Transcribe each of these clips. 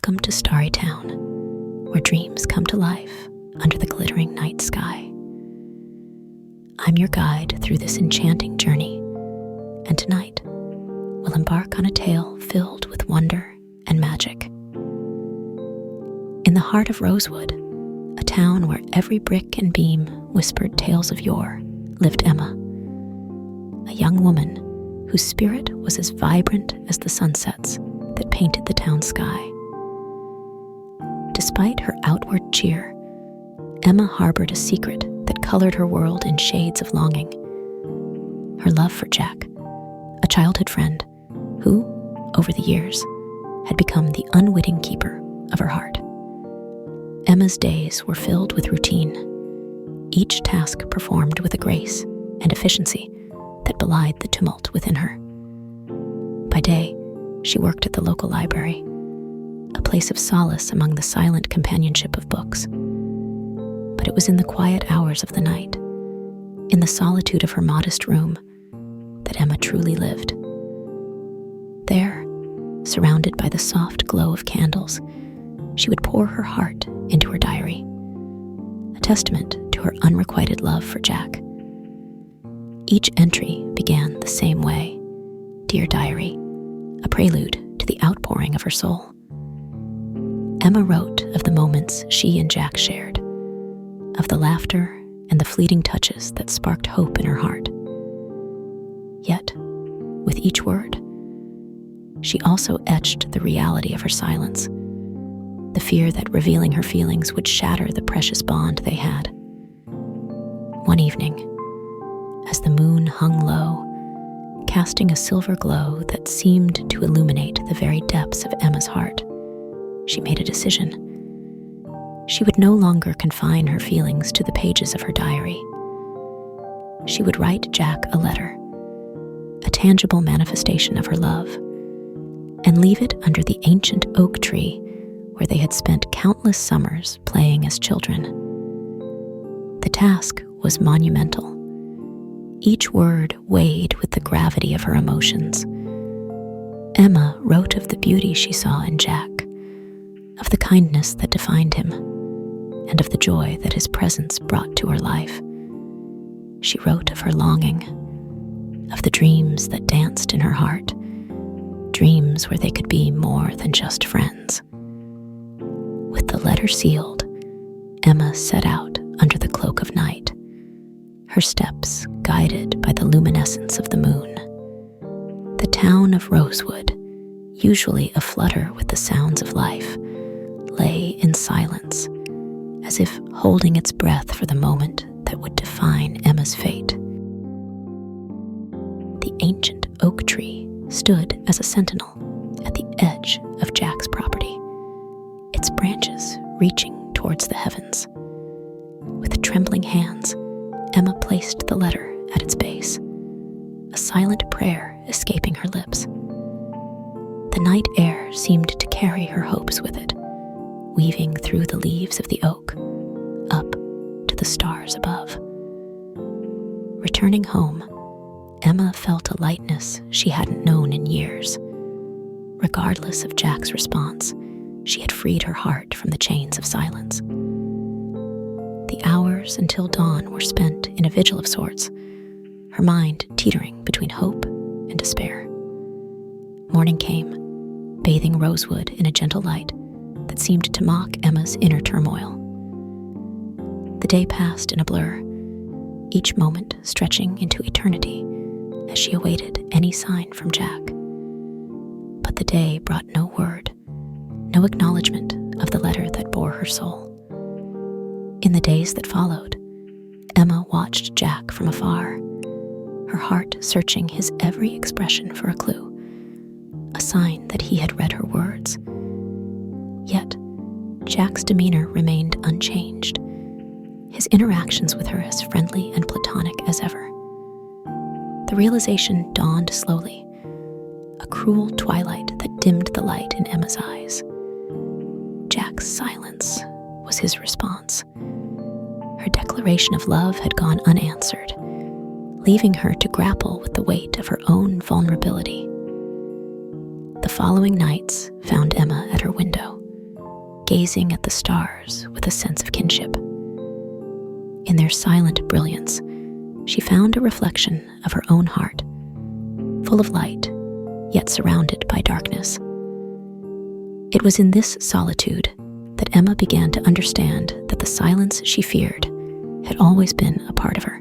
Welcome to Starry Town, where dreams come to life under the glittering night sky. I'm your guide through this enchanting journey, and tonight we'll embark on a tale filled with wonder and magic. In the heart of Rosewood, a town where every brick and beam whispered tales of yore, lived Emma, a young woman whose spirit was as vibrant as the sunsets that painted the town sky. Despite her outward cheer, Emma harbored a secret that colored her world in shades of longing. Her love for Jack, a childhood friend who, over the years, had become the unwitting keeper of her heart. Emma's days were filled with routine, each task performed with a grace and efficiency that belied the tumult within her. By day, she worked at the local library, a place of solace among the silent companionship of books. But it was in the quiet hours of the night, in the solitude of her modest room, that Emma truly lived. There, surrounded by the soft glow of candles, she would pour her heart into her diary, a testament to her unrequited love for Jack. Each entry began the same way: "Dear Diary," a prelude to the outpouring of her soul. Emma wrote of the moments she and Jack shared, of the laughter and the fleeting touches that sparked hope in her heart. Yet, with each word, she also etched the reality of her silence, the fear that revealing her feelings would shatter the precious bond they had. One evening, as the moon hung low, casting a silver glow that seemed to illuminate the very depths of Emma's heart, she made a decision. She would no longer confine her feelings to the pages of her diary. She would write Jack a letter, a tangible manifestation of her love, and leave it under the ancient oak tree where they had spent countless summers playing as children. The task was monumental. Each word weighed with the gravity of her emotions. Emma wrote of the beauty she saw in Jack, of the kindness that defined him, and of the joy that his presence brought to her life. She wrote of her longing, of the dreams that danced in her heart, dreams where they could be more than just friends. With the letter sealed, Emma set out under the cloak of night, her steps guided by the luminescence of the moon. The town of Rosewood, usually aflutter with the sounds of life, lay in silence, as if holding its breath for the moment that would define Emma's fate. The ancient oak tree stood as a sentinel at the edge of Jack's property, its branches reaching towards the heavens. With trembling hands, Emma placed the letter at its base, a silent prayer escaping her lips. The night air seemed to carry her hopes with it, weaving through the leaves of the oak, up to the stars above. Returning home, Emma felt a lightness she hadn't known in years. Regardless of Jack's response, she had freed her heart from the chains of silence. The hours until dawn were spent in a vigil of sorts, her mind teetering between hope and despair. Morning came, bathing Rosewood in a gentle light that seemed to mock Emma's inner turmoil. The day passed in a blur, each moment stretching into eternity as she awaited any sign from Jack. But the day brought no word, no acknowledgement of the letter that bore her soul. In the days that followed, Emma watched Jack from afar, her heart searching his every expression for a clue, a sign that he had read her words. Yet, Jack's demeanor remained unchanged, his interactions with her as friendly and platonic as ever. The realization dawned slowly, a cruel twilight that dimmed the light in Emma's eyes. Jack's silence was his response. Her declaration of love had gone unanswered, leaving her to grapple with the weight of her own vulnerability. The following nights found Emma at her window, gazing at the stars with a sense of kinship. In their silent brilliance, she found a reflection of her own heart, full of light, yet surrounded by darkness. It was in this solitude that Emma began to understand that the silence she feared had always been a part of her.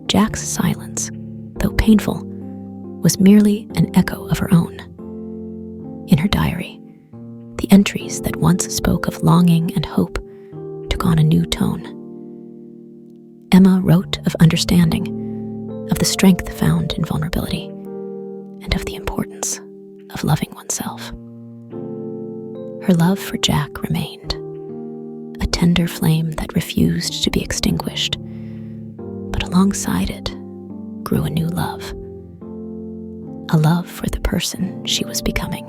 Jack's silence, though painful, was merely an echo of her own. In her diary, the entries that once spoke of longing and hope took on a new tone. Emma wrote of understanding, of the strength found in vulnerability, and of the importance of loving oneself. Her love for Jack remained, a tender flame that refused to be extinguished, but alongside it grew a new love, a love for the person she was becoming.